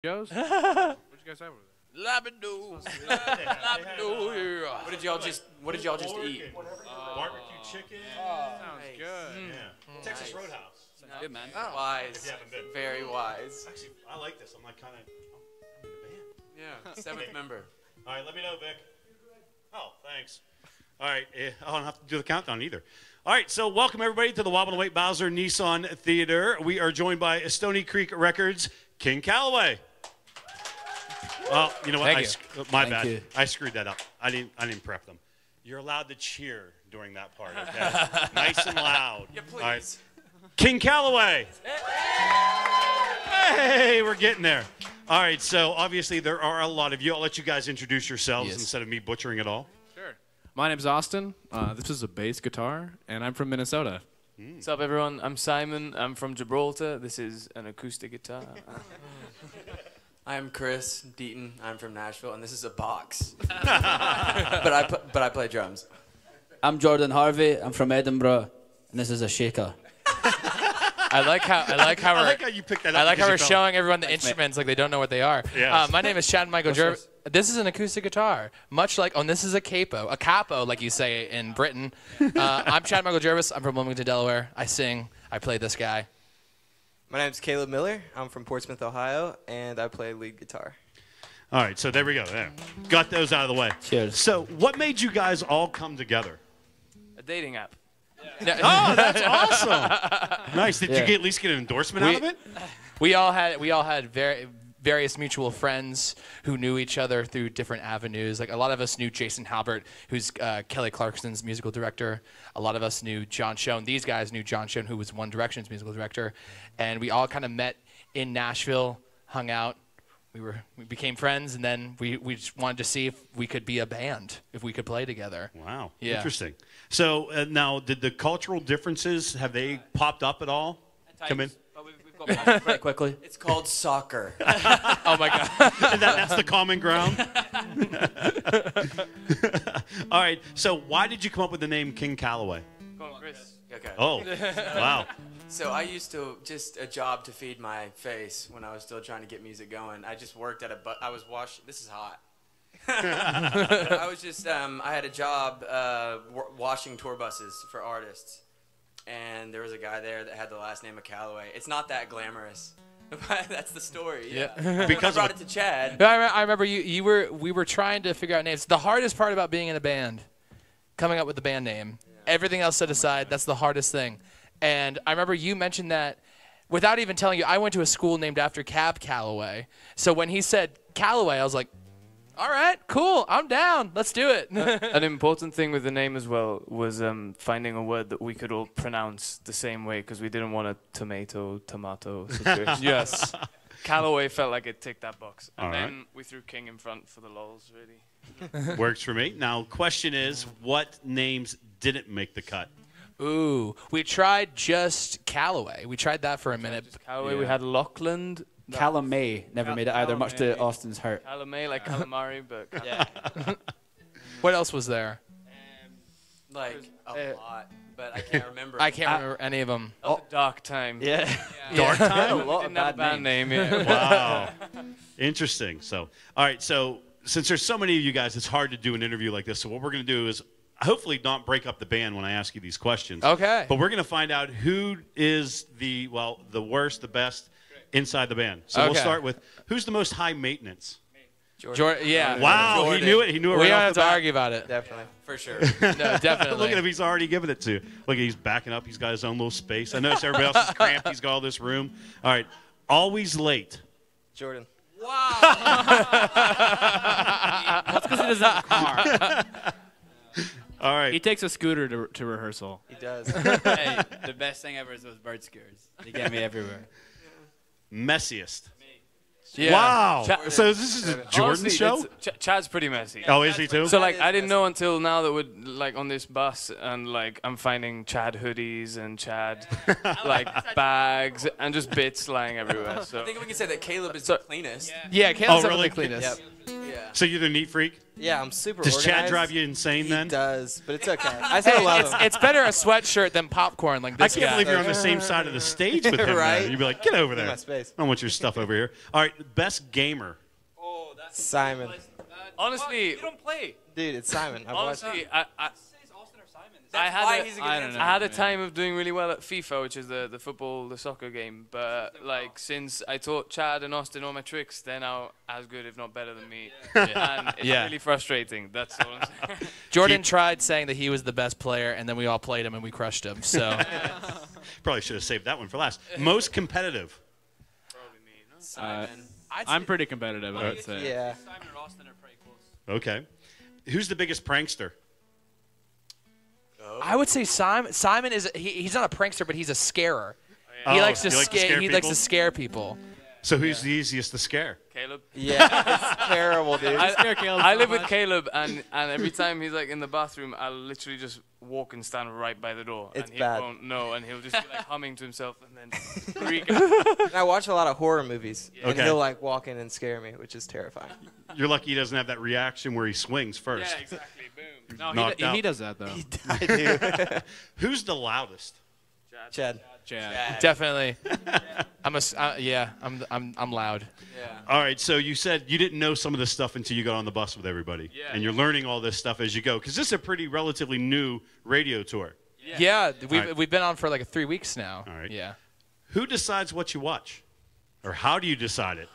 What'd you guys have over there? Labadoo. Labadoo. What did y'all just eat? Barbecue chicken. Sounds good. Yeah. Texas Roadhouse. Good, man. Wise. If you haven't been. Very wise. Actually, I like this. I'm like kind of. I'm in the band. Yeah. Seventh member. All right, let me know, Vic. Oh, thanks. All right, I don't have to do the countdown either. All right, so welcome everybody to the Y108 Bowser Nissan Theater. We are joined by Stony Creek Records, King Calaway. Well, you know what? My bad. I screwed that up. I didn't prep them. You're allowed to cheer during that part, okay? Nice and loud. Yeah, please. All right. King Calaway. Hey, we're getting there. All right, so obviously there are a lot of you. I'll let you guys introduce yourselves instead of me butchering it all. Sure. My name's Austin. This is a bass guitar, and I'm from Minnesota. What's up, everyone? I'm Simon. I'm from Gibraltar. This is an acoustic guitar. I'm Chris Deaton. I'm from Nashville, and this is a box. but I play drums. I'm Jordan Harvey. I'm from Edinburgh, and this is a shaker. I like how you picked that up. I like how we're showing everyone the instruments like they don't know what they are. Yes. My name is Chad Michael Jervis. This is an acoustic guitar, much like this is a capo, like you say in Britain. I'm Chad Michael Jervis. I'm from Wilmington, Delaware. I sing. I play this guy. My name's Caleb Miller. I'm from Portsmouth, Ohio, and I play lead guitar. All right, so there we go. There. Got those out of the way. Cheers. So what made you guys all come together? A dating app. Oh, that's awesome. Nice. Did you at least get an endorsement out of it? We all had various mutual friends who knew each other through different avenues. Like a lot of us knew Jason Halbert, who's Kelly Clarkson's musical director. A lot of us knew John Schoen. These guys knew John Schoen, who was One Direction's musical director. And we all kind of met in Nashville, hung out. We became friends, and then we just wanted to see if we could be a band, if we could play together. Wow. Yeah. Interesting. So now, did the cultural differences, have they popped up at all? Come in. Very quickly. It's called soccer. Oh, my God. That's the common ground? All right. So why did you come up with the name King Calaway? Okay. Oh, wow. So I used to just a job to feed my face when I was still trying to get music going. I just worked at I was washing. This is hot. I was just I had a job washing tour buses for artists, and there was a guy there that had the last name of Calaway. It's not that glamorous, but that's the story. Yeah. Because I brought it to Chad. I remember we were trying to figure out names. The hardest part about being in a band, coming up with the band name. Yeah. Everything else set aside, that's the hardest thing. And I remember you mentioned that without even telling you. I went to a school named after Cab Calloway. So when he said Callaway, I was like, all right, cool, I'm down. Let's do it. An important thing with the name as well was finding a word that we could all pronounce the same way, because we didn't want a tomato situation. Yes. Callaway felt like it ticked that box. And all then right. we threw King in front for the lols, really. Works for me. Now, question is, what names didn't make the cut? Ooh, we tried just Callaway. We tried that for a minute. Callaway, we had Lockland. Calamay never made it either, much to Austin's hurt. Calamay, like calamari, but yeah. What else was there? Like a lot, but I can't remember. I can't remember any of them. that was a dark time. Yeah. Dark time? A lot Didn't of have a band name. Yeah. Wow. Interesting. So, all right. So, since there's so many of you guys, it's hard to do an interview like this. So, what we're going to do is hopefully not break up the band when I ask you these questions. Okay. But we're going to find out who is the worst, the best inside the band. So, we'll start with who's the most high maintenance? Jordan, yeah. Wow. Jordan. He knew it. He knew it We right don't off have the to bat. argue about it. Definitely, for sure. No, definitely. Look at him. He's already given it to you. Look, he's backing up. He's got his own little space. I notice everybody else is cramped. He's got all this room. All right. Always late. Jordan. Wow. That's because he doesn't have a car. All right. He takes a scooter to rehearsal. He does. Hey, the best thing ever is those bird scares. They get me everywhere. Messiest. Yeah. Wow. So this is a Jordan Honestly, show? Chad's pretty messy. Oh, is he too? So like I didn't know until now that we're like on this bus and like I'm finding Chad hoodies and Chad like bags and just bits lying everywhere. So I think we can say that Caleb is the cleanest. Yeah, Caleb's Oh, really? the cleanest. Yeah. So you're the neat freak? Yeah, I'm super Does organized. Chad drive you insane He then? does, but it's okay. I still love him. It's better a sweatshirt than popcorn like I this can't guy. believe you're on the same side of the stage with him. Right? There. You'd be like, get over there. my space. I don't want your stuff over here. All right, best gamer. Oh, that's Simon. Honestly, you don't play. Dude, it's Simon. I've watched honestly, it. Say it's Austin or Simon. I That's had why a- he's a good I don't answer. know. I had a man. time of doing really well at FIFA, which is the football, the soccer game. But like since I taught Chad and Austin all my tricks, they're now as good, if not better than me. And it's Yeah. really frustrating. That's all I'm saying. Jordan tried saying that he was the best player, and then we all played him and we crushed him. So Probably should have saved that one for last. Most competitive. Probably me. No? Simon. I'm pretty competitive, I would say. Yeah. Simon or Austin are pretty close. Okay. Who's the biggest prankster? I would say Simon. Simon is he's not a prankster, but he's a scarer. Oh, He likes to you like to scare. scare He likes people? to scare people. So who's the easiest to scare? Caleb. Yeah, it's terrible, dude. I live with Caleb, and every time he's like in the bathroom, I'll literally just walk and stand right by the door, It's and he bad. won't know, and he'll just be like humming to himself, and then freak out. And I watch a lot of horror movies, and Okay. he'll like walk in and scare me, which is terrifying. You're lucky he doesn't have that reaction where he swings first. Yeah, exactly. Boom. No, Knocked out. he does that though. I do. Who's the loudest? Chad. Chad. Definitely. I'm loud. Yeah. All right, so you said you didn't know some of this stuff until you got on the bus with everybody. Yeah. And you're learning all this stuff as you go. Because this is a pretty relatively new radio tour. Yeah, we've right. we've been on for like 3 weeks now. All right. Yeah. Who decides what you watch? Or how do you decide it?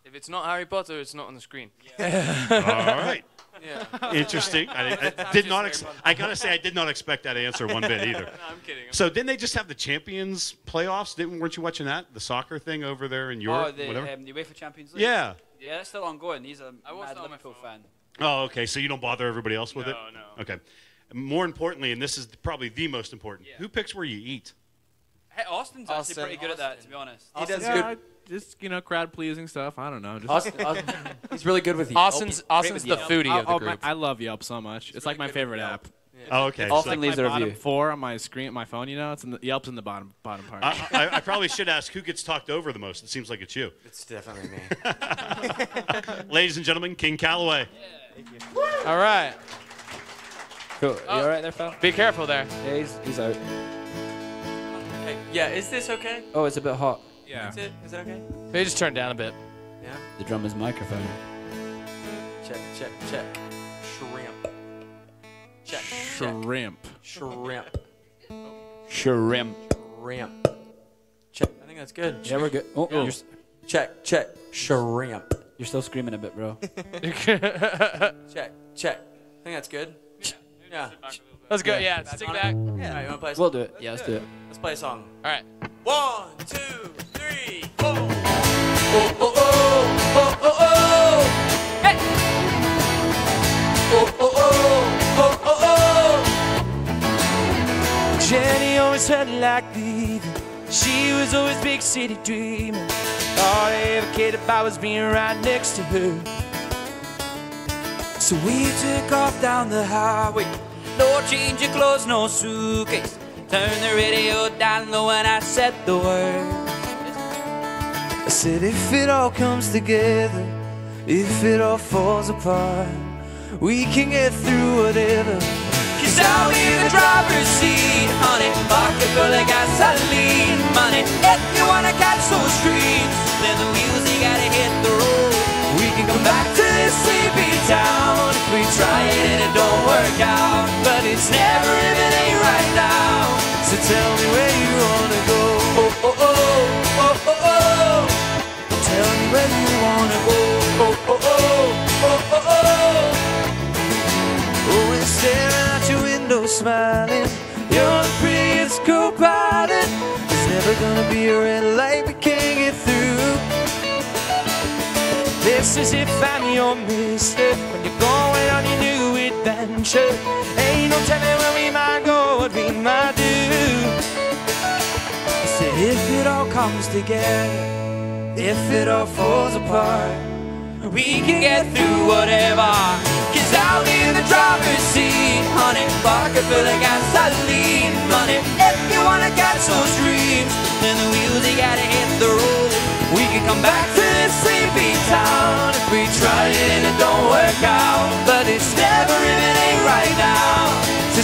If it's not Harry Potter, it's not on the screen. All right. Yeah. Interesting. I did not. I gotta say, I did not expect that answer one bit either. No, I'm kidding. So didn't they just have the Champions playoffs? Weren't you watching that? The soccer thing over there in Europe, the whatever. the UEFA Champions League. Yeah. Yeah, that's still ongoing. He's a I watched mad that on my Liverpool phone. fan. Oh, okay. So you don't bother everybody else with it? No. Okay. More importantly, and this is probably the most important, Yeah. who picks where you eat? Hey, Austin's actually Austin. pretty good at that, to be honest. He does Yeah, good. just crowd pleasing stuff. I don't know. Just, Austin, he's really good with you. Austin's the foodie of the group. I love Yelp so much. It's like my favorite app. Oh, okay. Austin So leaves my a bottom review. 4 on my screen, my phone. You know, it's in the, Yelp's in the bottom part. I probably should ask who gets talked over the most. It seems like it's you. It's definitely me. Ladies and gentlemen, King Calaway. All right. Cool. You all right there, pal? Be careful there. Yeah, he's out. Hey, yeah, is this okay? Oh, it's a bit hot. Yeah. Is it? Is that okay? Maybe just turn down a bit. Yeah. The drummer's microphone. Check. Shrimp. Check. Shrimp. Shrimp. Shrimp. Shrimp. Check. I think that's good. Yeah, we're good. Oh, Check. Shrimp. you're still screaming a bit, bro. Check. I think that's good. Yeah. Let's go. Yeah, stick back. All All right, you wanna play? We'll do it. Yeah, let's do it. Let's play a song. right. 1, 2, 3, 4. Jenny always felt like leaving. She was always big city dreaming. All I ever cared about was being right next to her. So we took off down the highway. No change of clothes, no suitcase. Turn the radio down low and I said the word. I said if it all comes together, if it all falls apart, we can get through whatever. Cause I'll be in the driver's seat, honey. Pocket full of gasoline, money. If you wanna catch those streets, then the music gotta hit the road. We can come back to this sleepy town if we try it and it don't work out. But it's never if it ain't right now. So tell me where you wanna go. Oh, oh, oh, oh, oh, oh. Tell me where you wanna go. Oh, oh, oh, oh, oh, oh. Oh, and staring out your window smiling. You're the prettiest co-pilot. There's never gonna be a red light we can't get through. This is if I'm your mister when you're going on your new adventure. Ain't no telling where we might go, what we might do. I said if it all comes together, if it all falls apart, we can get through whatever. Cause I'll be in the driver's seat, honey. Pocket full of gasoline, money. If you wanna catch those dreams, then the wheels they gotta hit the road. We can come back to this sleepy town if we try it and it don't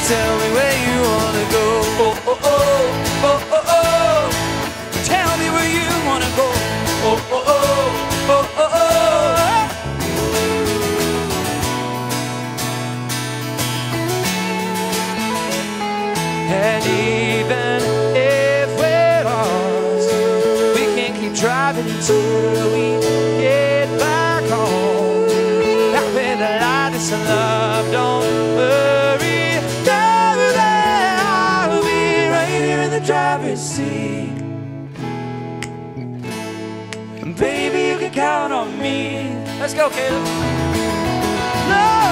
tell me where you wanna go. Oh, oh, oh, oh, oh, oh. Tell me where you wanna go. Oh, oh, oh, oh, oh, oh. And even if we're lost, we can keep driving until we get back home. Back where the light is of love, don't worry, darling, I'll be right here in the driver's seat. And baby, you can count on me. Let's go, Caleb. No.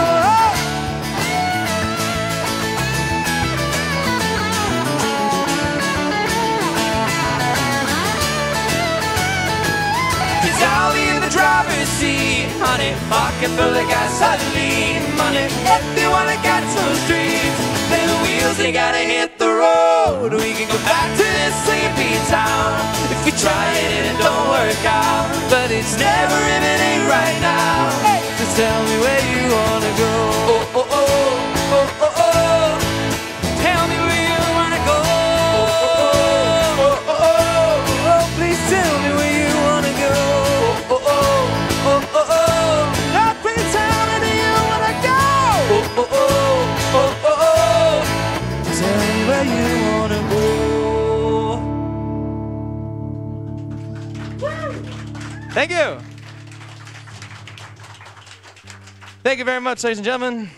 I'll be in the driver's seat, honey. Pocket full of gasoline, money. If you wanna catch those dreams, then the wheels they gotta hit the road. We can go back to this sleepy town if we try it and it don't work out. But it's never imminent right now. Hey, so tell me where you wanna go. Oh oh oh oh oh oh. Tell me where you wanna go. Oh oh oh oh oh oh. Oh, please tell me where you wanna go. Thank you. Thank you very much, ladies and gentlemen.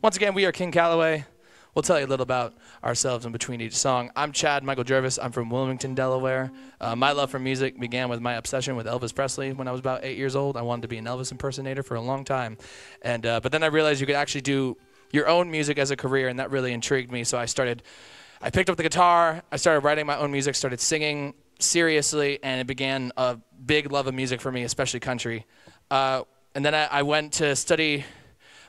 Once again, we are King Calaway. We'll tell you a little about ourselves in between each song. I'm Chad Michael Jervis. I'm from Wilmington, Delaware. My love for music began with my obsession with Elvis Presley when I was about 8 years old. I wanted to be an Elvis impersonator for a long time. And but then I realized you could actually do your own music as a career, and that really intrigued me. So I picked up the guitar, I started writing my own music, started singing seriously, and it began a big love of music for me, especially country. And then I went to study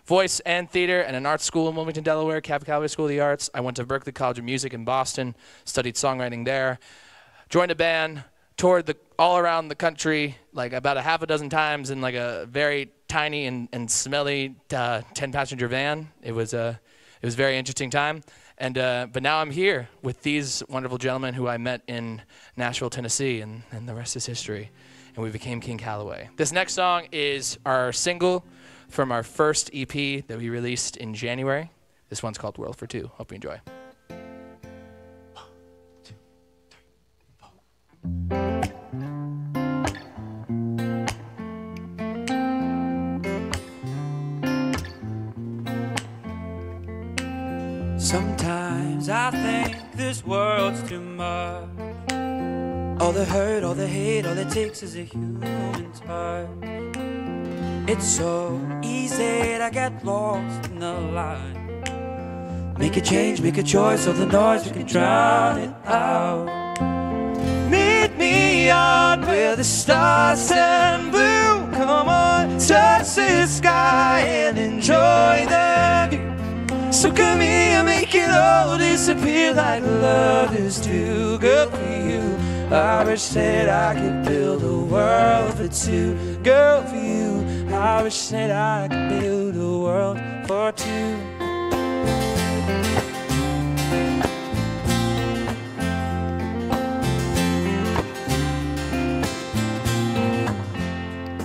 voice and theater at an art school in Wilmington, Delaware, Calaway School of the Arts. I went to Berklee College of Music in Boston, studied songwriting there, joined a band, toured all around the country, like about a half a dozen times in like a very tiny and smelly 10-passenger van. It was a very interesting time. And but now I'm here with these wonderful gentlemen who I met in Nashville, Tennessee, and the rest is history. And we became King Calaway. This next song is our single from our first EP that we released in January. This one's called World for Two. Hope you enjoy. 1, 2, 3, 4. Sometimes I think this world's too much. All the hurt, all the hate, all it takes is a human touch. It's so easy to get lost in the line. Make a change, make a choice, all the noise, we can drown it out. Meet me out where the stars turn blue. Come on, touch the sky and enjoy the view. So come here, make it all disappear like love is too good for you. I wish that I could build a world for two. Girl, for you, I wish that I could build a world for two.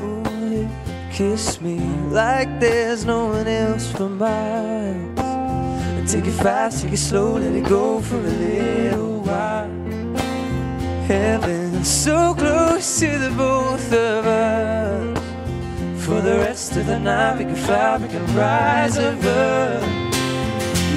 Ooh, you kiss me like there's no one else for miles. Take it fast, take it slow, let it go for a little while. Heaven so close to the both of us. For the rest of the night we can fly, we can rise above.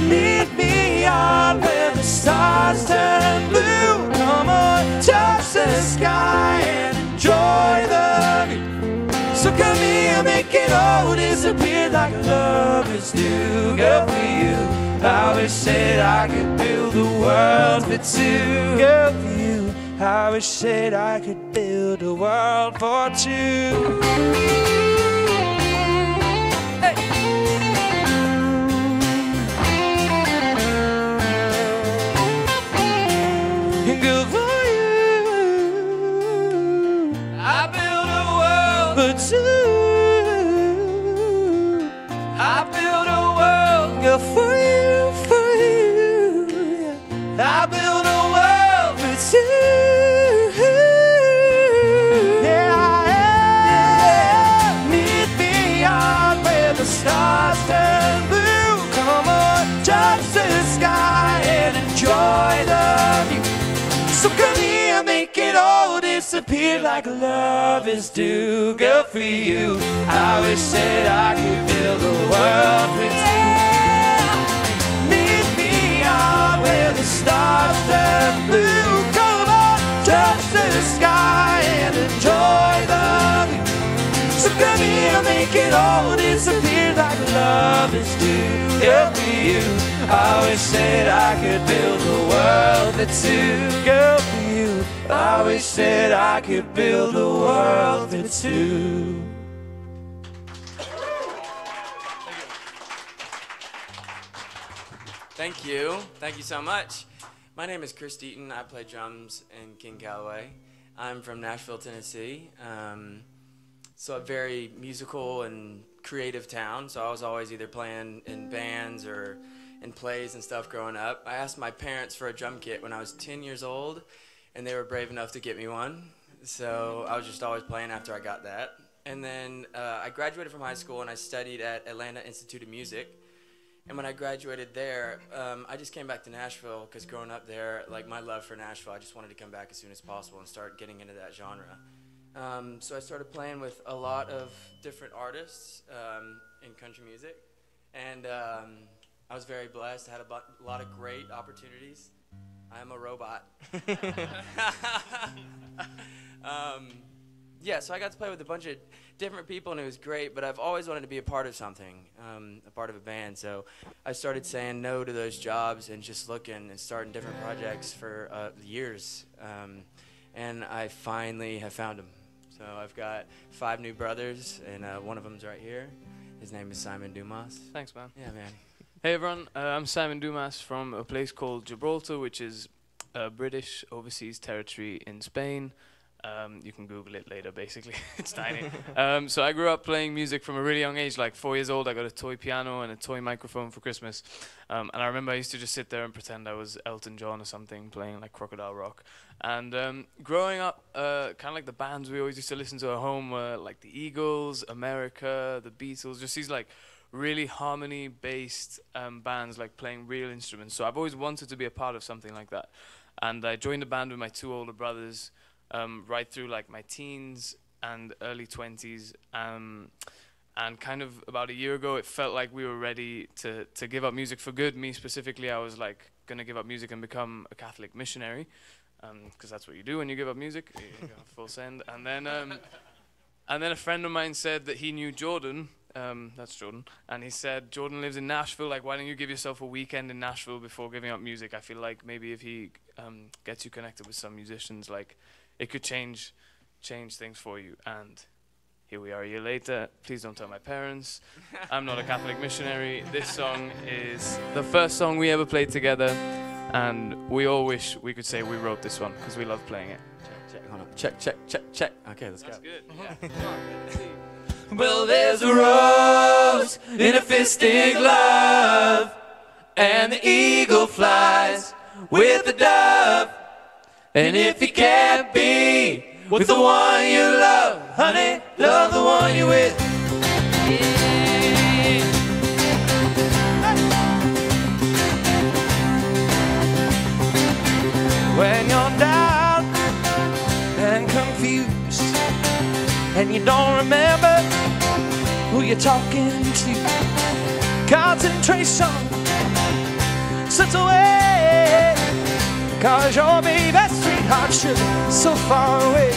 Meet me out where the stars turn blue. Come on, touch the sky and enjoy the view. So come here, make it all disappear like love is due. Girl, for you, I wish that I could build a world for two. Girl, for you, I wish that I could build a world for two. Hey. And girl, for you, I build a world for two. I build a world, girl, for you, for you. disappeared like love is due. Good for you. I wish that I could build a world with you. Meet me out where the stars turn blue. Come on, touch the sky and enjoy the view. So come here, make it all disappear like love is due. Good for you. I wish that I could build a world that's two. Good for you. I wish that I could build a world that's two. Thank you. Thank you so much. My name is Chris Deaton. I play drums in King Calaway. I'm from Nashville, Tennessee. So a very musical and creative town. So I was always either playing in bands or in plays and stuff growing up. I asked my parents for a drum kit when I was 10 years old, and they were brave enough to get me one. So I was just always playing after I got that. And then I graduated from high school and I studied at Atlanta Institute of Music. And when I graduated there, I just came back to Nashville because growing up there, like my love for Nashville, I just wanted to come back as soon as possible and start getting into that genre. So I started playing with a lot of different artists in country music. And I was very blessed. I had a lot of great opportunities. I am a robot. Yeah, so I got to play with a bunch of different people, and it was great, but I've always wanted to be a part of something, a part of a band. So I started saying no to those jobs and just looking and starting different projects for years. And I finally have found them. So I've got 5 new brothers, and one of them's right here. His name is Simon Dumas. Thanks, man. Yeah, man. Hey, everyone. I'm Simon Dumas from a place called Gibraltar, which is a British overseas territory in Spain. You can Google it later, basically. It's tiny. So I grew up playing music from a really young age. Like 4 years old, I got a toy piano and a toy microphone for Christmas. And I remember I used to just sit there and pretend I was Elton John or something, playing like Crocodile Rock. And growing up, kind of like the bands we always used to listen to at home were like the Eagles, America, the Beatles, just these like really harmony-based bands, like playing real instruments. So I've always wanted to be a part of something like that. And I joined a band with my 2 older brothers, right through like my teens and early 20s, and kind of about a year ago it felt like we were ready to give up music for good. Me specifically, I was like gonna give up music and become a Catholic missionary, because that's what you do when you give up music. You go full send. And then a friend of mine said that he knew Jordan, that's Jordan, and he said, Jordan lives in Nashville, like why don't you give yourself a weekend in Nashville before giving up music? I feel like maybe if he gets you connected with some musicians, like it could change things for you. And here we are a year later. Please don't tell my parents. I'm not a Catholic missionary. This song is the first song we ever played together, and we all wish we could say we wrote this one because we love playing it. Check, hold on. Check. Okay, let's go. That's good. Yeah. Well, there's a rose in a fisting glove, and the eagle flies with the dove. And if you can't be with the one you love, honey, love the one you're with. Yeah. When you're down and confused, and you don't remember who you're talking to, concentration slips away, 'cause your baby's sweetheart should be so far away.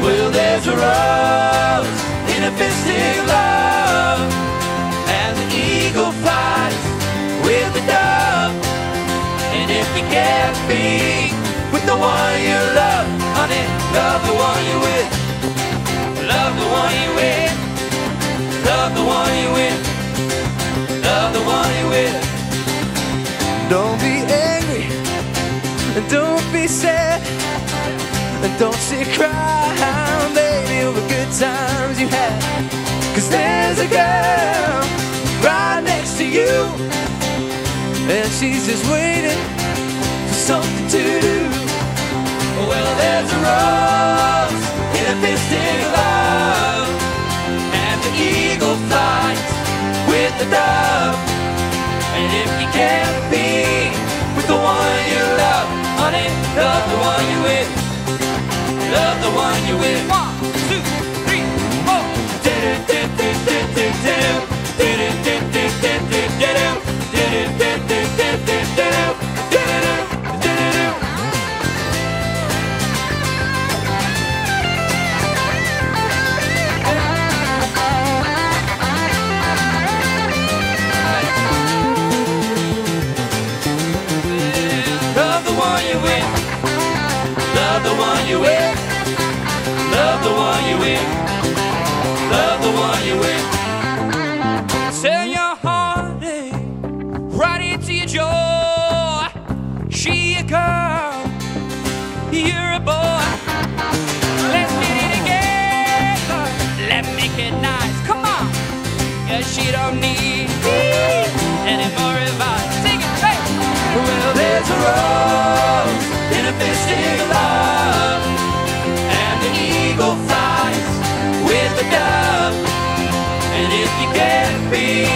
Well, there's a rose in a fisting glove, and the eagle flies with the dove. And if you can't be with the one you love, honey, love the one you're with. Love the one you're with. Love the one you're with. Love the one you're with. Don't be angry, and don't be sad, and don't sit crying, baby, over good times you had. 'Cause there's a girl right next to you, and she's just waiting for something to do. Well, there's a rose in a fisting glove, and the eagle flies with the dove. And if you can't be with the one you love, honey, love the one you're with. with. 1, 2, 3, 4. Love the one you with. Love the one you with. Love the one you with. Love the one you with. Sell your heartache right into your joy. She a girl, you're a boy. Let's get it together. Let's make it nice. Come on. Yeah, she don't need any more advice. Sing it, hey. Well, there's a rose in a fisting of love, and the eagle flies with the dove. And if you can't be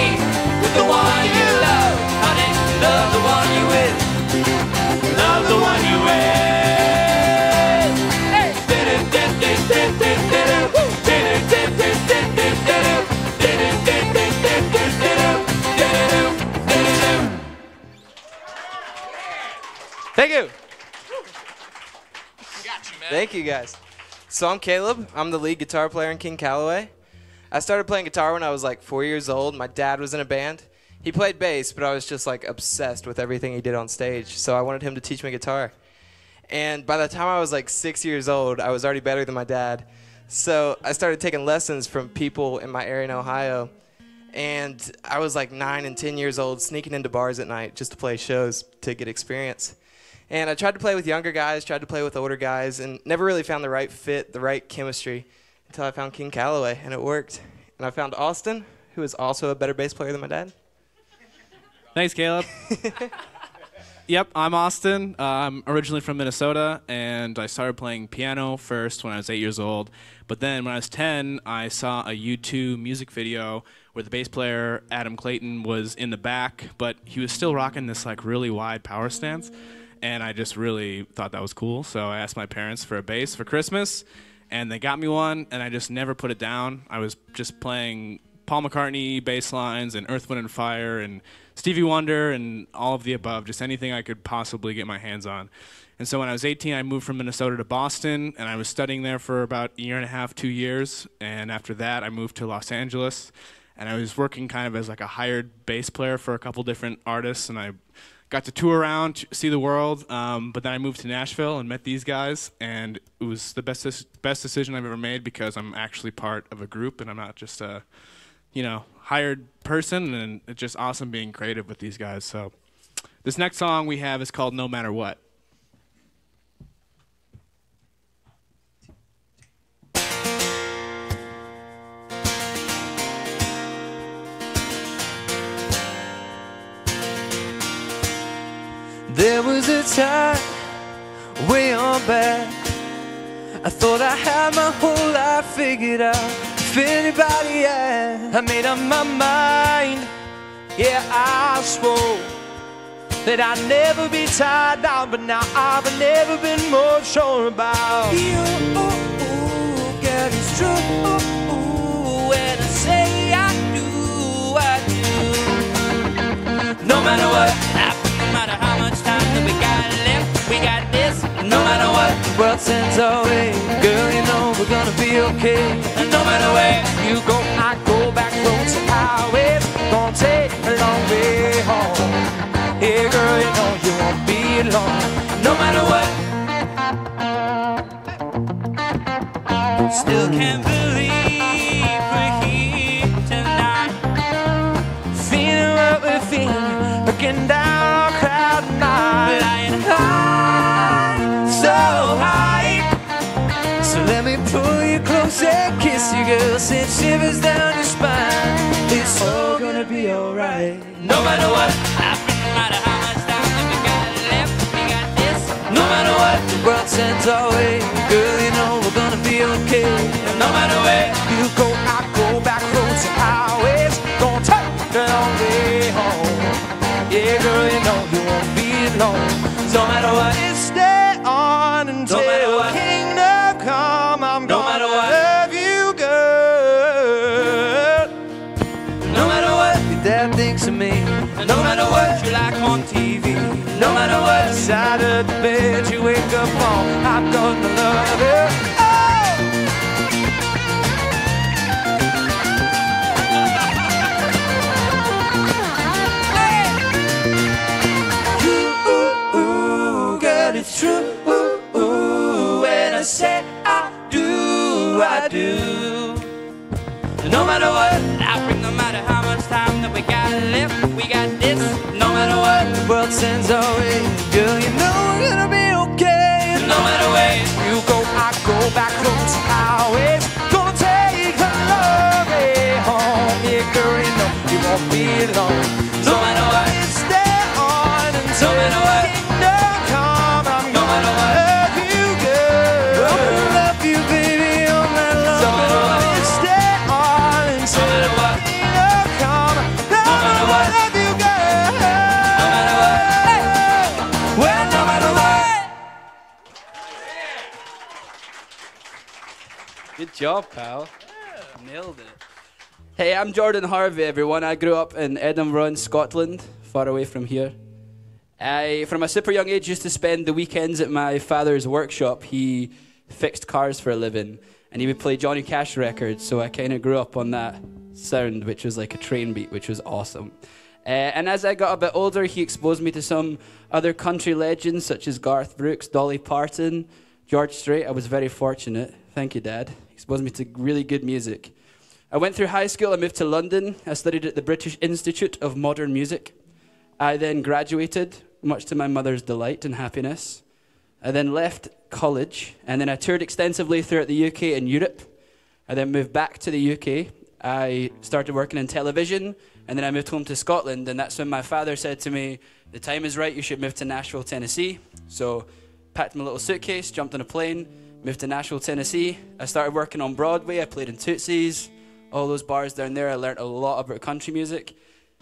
with the one you love, honey, love the one you with. Love the one you with. Hey. Thank you. Thank you, guys. So I'm Caleb. I'm the lead guitar player in King Calaway. I started playing guitar when I was like 4 years old. My dad was in a band. He played bass, but I was just like obsessed with everything he did on stage. So I wanted him to teach me guitar. And by the time I was like 6 years old, I was already better than my dad. So I started taking lessons from people in my area in Ohio. And I was like 9 and 10 years old, sneaking into bars at night just to play shows to get experience. And I tried to play with younger guys, tried to play with older guys, and never really found the right fit, the right chemistry, until I found King Calaway, and it worked. And I found Austin, who is also a better bass player than my dad. Thanks, Caleb. Yep, I'm Austin. I'm originally from Minnesota, and I started playing piano first when I was 8 years old. But then when I was 10, I saw a U2 music video where the bass player, Adam Clayton, was in the back, but he was still rocking this like really wide power stance. And I just really thought that was cool. So I asked my parents for a bass for Christmas, and they got me one, and I just never put it down. I was just playing Paul McCartney bass lines and Earth, Wind & Fire and Stevie Wonder and all of the above, just anything I could possibly get my hands on. And so when I was 18, I moved from Minnesota to Boston, and I was studying there for about a year and a half, 2 years. And after that, I moved to Los Angeles, and I was working kind of as like a hired bass player for a couple different artists, and I got to tour around, see the world, but then I moved to Nashville and met these guys, and it was the best decision I've ever made because I'm actually part of a group, and I'm not just a, hired person, and it's just awesome being creative with these guys. So this next song we have is called No Matter What. There was a time way on back, I thought I had my whole life figured out. If anybody asked, I made up my mind. Yeah, I swore that I'd never be tied down, but now I've never been more sure about you. Girl, it's true. When I say I do, I do. No matter what happens, no matter how much time that we got left, we got this. No matter what the world sends our way, girl, you know we're gonna be okay. And no matter where you go, I go back roads and highways. Gonna take a long way home. Hey, girl, you know you won't be alone. No matter what. Still can't believe we're here tonight, feeling what we're feeling, looking down on cloud nine, flying high, so high. So let me pull you close and kiss you, girl, send shivers down your spine. It's all gonna be alright. No matter what happens, no matter how much time that we got left, we got this. No matter what the world sends our way, girl, you know we're gonna be okay. And no matter where you go, I go back roads and highways. Gonna take the long way home. Yeah, girl, you know you won't be alone. No matter what, stay on until kingdom come. I'm gonna No matter what you like on TV, no matter what side of the bed you wake up on, I'm gonna love you. Ooh, girl, it's true. When I say I do, I do. No matter what, no matter how much time that we got left, we got this. No matter what the world sends our way, girl, you know we're gonna be okay. No matter where you go, I go back those highways. Gonna take her love home. Yeah, girl, you know you won't be alone. No matter what, stay on until no matter what kingdom come. I'm gonna love you, girl. I'm gonna love you, baby, all night long. No matter what, stay on until no matter what kingdom come. No matter what, love you, girl. No matter what, hey. Well, no matter what. Good job, pal. Nailed it. Hey, I'm Jordan Harvey, everyone. I grew up in Edinburgh, in Scotland, far away from here. I, from a super young age, used to spend the weekends at my father's workshop. He fixed cars for a living, and he would play Johnny Cash records, so I kind of grew up on that sound, which was like a train beat, which was awesome. And as I got a bit older, he exposed me to some other country legends, such as Garth Brooks, Dolly Parton, George Strait. I was very fortunate. Thank you, Dad. He exposed me to really good music. I went through high school. I moved to London. I studied at the British Institute of Modern Music. I then graduated, much to my mother's delight and happiness. I then left college, and then I toured extensively throughout the UK and Europe. I then moved back to the UK. I started working in television, and then I moved home to Scotland, and that's when my father said to me, the time is right, you should move to Nashville, Tennessee. So packed my little suitcase, jumped on a plane, moved to Nashville, Tennessee. I started working on Broadway. I played in Tootsie's, all those bars down there. I learned a lot about country music.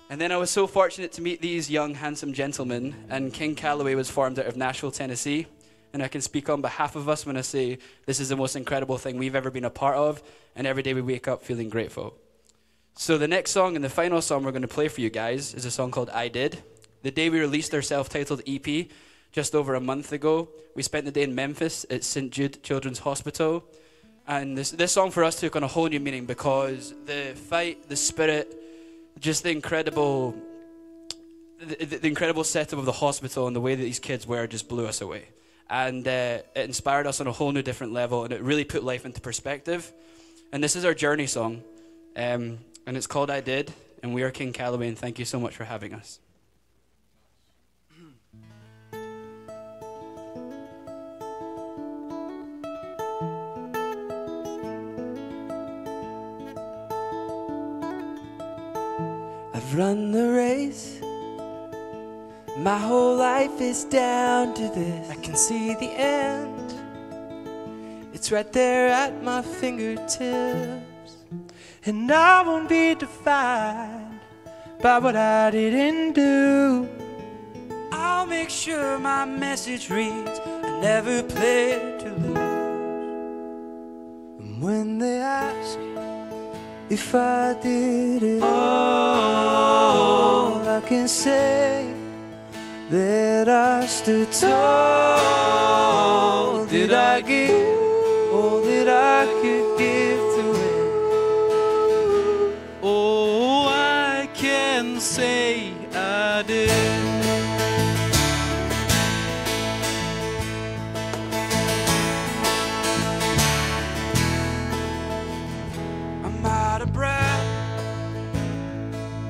And then I was so fortunate to meet these young, handsome gentlemen, and King Calaway was formed out of Nashville, Tennessee. And I can speak on behalf of us when I say this is the most incredible thing we've ever been a part of, and every day we wake up feeling grateful. So the next song and the final song we're going to play for you guys is a song called I Did. The day we released our self-titled EP, just over a month ago, we spent the day in Memphis at St. Jude Children's Hospital. And this song for us took on a whole new meaning because the fight, the spirit, just the incredible setup of the hospital and the way that these kids were just blew us away. And it inspired us on a whole new different level, and it really put life into perspective. And this is our journey song, and it's called I Did, and we are King Calaway, and thank you so much for having us. I've run the race. My whole life is down to this. I can see the end. It's right there at my fingertips. And I won't be defined by what I didn't do. I'll make sure my message reads, I never played to lose. And when they ask if I did it all, I can say that I stood tall. Did I give all that I could give to it? Oh, I can say I did. I'm out of breath,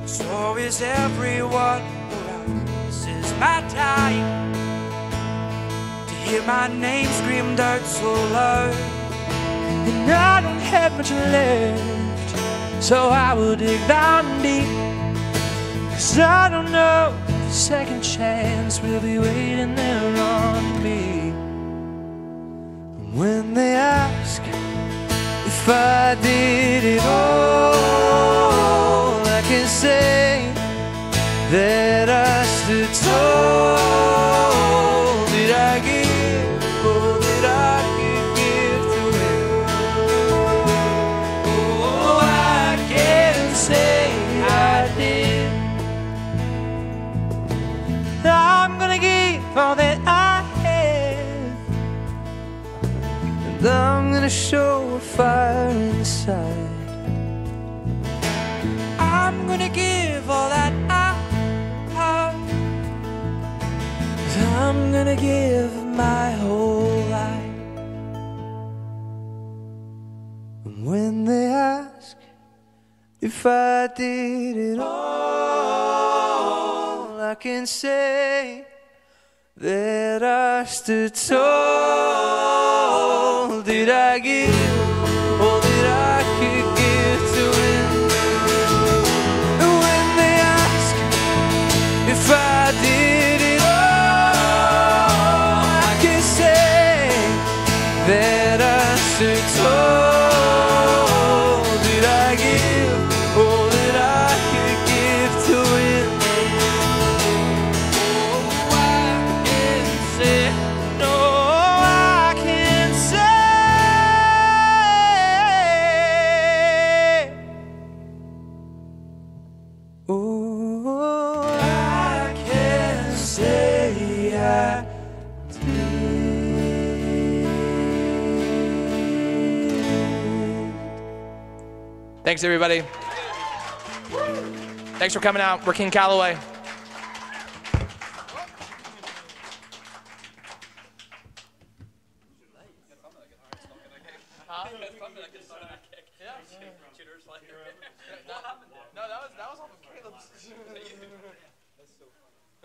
so is everyone around. This is my time to hear my name screamed out so loud. And I don't have much left, so I will dig down deep. 'Cause I don't know if the second chance will be waiting there on me. And when they ask if I did it all, I can say that I stood tall. Did I give all that I could give to it? Oh, I can say I did. gonna show a fire inside. I'm gonna give all that I have. 'Cause I'm gonna give my whole life. And when they ask if I did it all, I can say that I stood tall. Did I give all that I could give to him? And when they ask if I did it all, I can say that I stood tall. Did I give all that I could give to him? Oh, I can say, no, I can say, oh, I can say I Thanks, everybody. Thanks for coming out. We're King Calaway. No, that was off of Caleb's.